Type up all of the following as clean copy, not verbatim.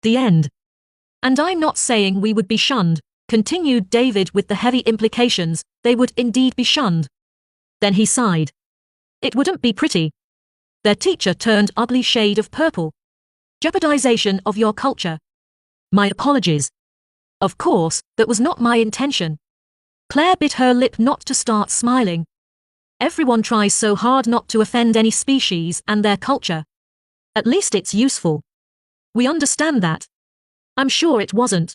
The end. And I'm not saying we would be shunned, continued David with the heavy implications, they would indeed be shunned. Then he sighed. It wouldn't be pretty. Their teacher turned ugly shade of purple. Jeopardization of your culture. My apologies. Of course, that was not my intention. Claire bit her lip not to start smiling. Everyone tries so hard not to offend any species and their culture. At least it's useful. We understand that. I'm sure it wasn't.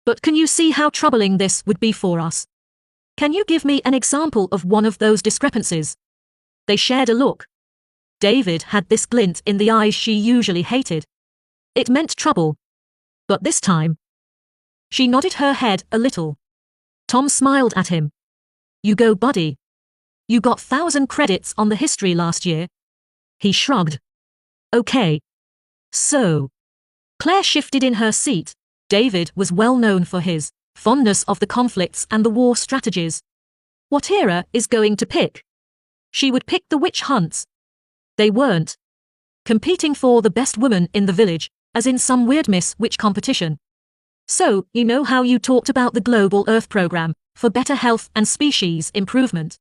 But can you see how troubling this would be for us? Can you give me an example of one of those discrepancies? They shared a look. David had this glint in the eyes she usually hated. It meant trouble. But this time. She nodded her head a little. Tom smiled at him. You go, buddy. You got 1,000 credits on the history last year. He shrugged. Okay. So. Claire shifted in her seat. David was well known for his fondness of the conflicts and the war strategies. What era is going to pick? She would pick the witch hunts. They weren't competing for the best woman in the village, as in some weird Miss Witch competition. So, you know how you talked about the Global Earth Program for better health and species improvement?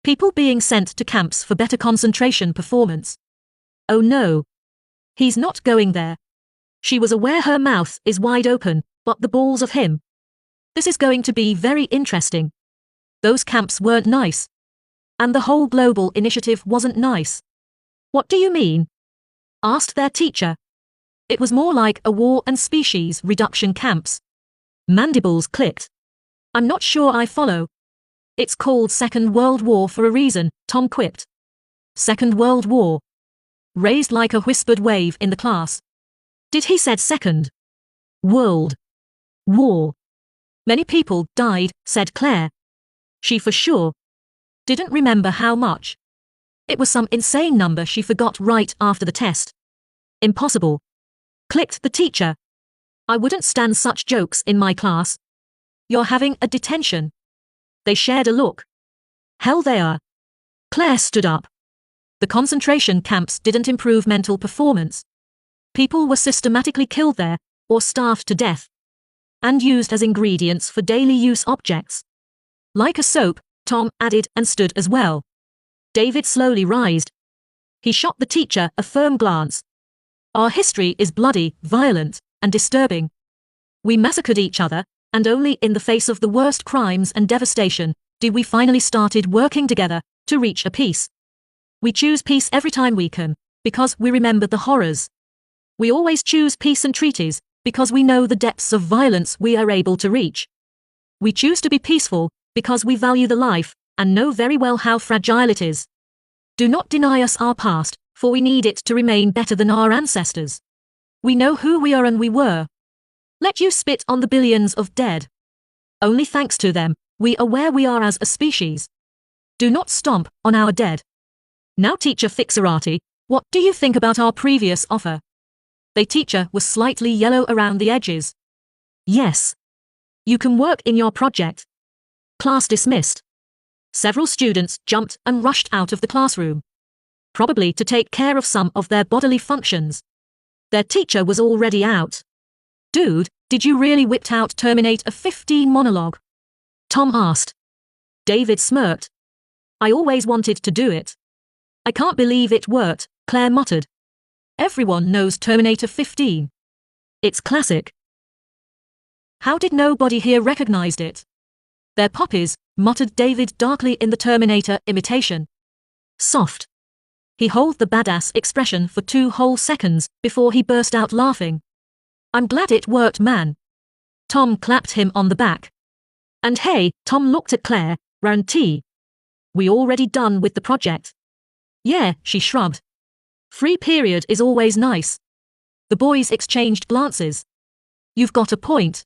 People being sent to camps for better concentration performance. Oh no. He's not going there. She was aware her mouth is wide open, but the balls of him. This is going to be very interesting. Those camps weren't nice. And the whole global initiative wasn't nice. What do you mean? Asked their teacher. It was more like a war and species reduction camps. Mandibles clicked. I'm not sure I follow. It's called Second World War for a reason, Tom quipped. Second World War. Raised like a whispered wave in the class. Did he said Second World War. Many people died, said Claire. She for sure didn't remember how much. It was some insane number she forgot right after the test. Impossible. Clicked the teacher. I wouldn't stand such jokes in my class. You're having a detention. They shared a look. Hell they are. Claire stood up. The concentration camps didn't improve mental performance. People were systematically killed there, or starved to death. And used as ingredients for daily use objects. Like a soap, Tom added and stood as well. David slowly rised. He shot the teacher a firm glance. Our history is bloody, violent, and disturbing. We massacred each other, and only in the face of the worst crimes and devastation did we finally started working together to reach a peace. We choose peace every time we can, because we remember the horrors. We always choose peace and treaties, because we know the depths of violence we are able to reach. We choose to be peaceful, because we value the life, and know very well how fragile it is. Do not deny us our past, for we need it to remain better than our ancestors. We know who we are and we were. Let you spit on the billions of dead. Only thanks to them, we are where we are as a species. Do not stomp on our dead. Now teacher Fixerati, what do you think about our previous offer? The teacher was slightly yellow around the edges. Yes. You can work in your project. Class dismissed. Several students jumped and rushed out of the classroom. Probably to take care of some of their bodily functions. Their teacher was already out. Dude, did you really whipped out Terminator 15 monologue? Tom asked. David smirked. I always wanted to do it. I can't believe it worked, Claire muttered. Everyone knows Terminator 15. It's classic. How did nobody here recognized it? They're puppies, muttered David darkly in the Terminator imitation. Soft. He held the badass expression for 2 whole seconds before he burst out laughing. I'm glad it worked, man. Tom clapped him on the back. And hey, Tom looked at Claire, round T. We already done with the project. Yeah, she shrugged. Free period is always nice. The boys exchanged glances. You've got a point.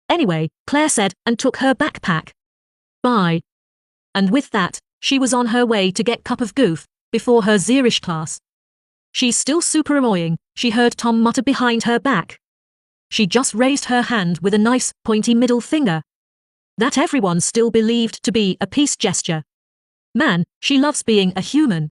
Anyway, Claire said and took her backpack. Bye. And with that, she was on her way to get cup of goof before her Zerish class. She's still super annoying, she heard Tom mutter behind her back. She just raised her hand with a nice, pointy middle finger. That everyone still believed to be a peace gesture. Man, she loves being a human.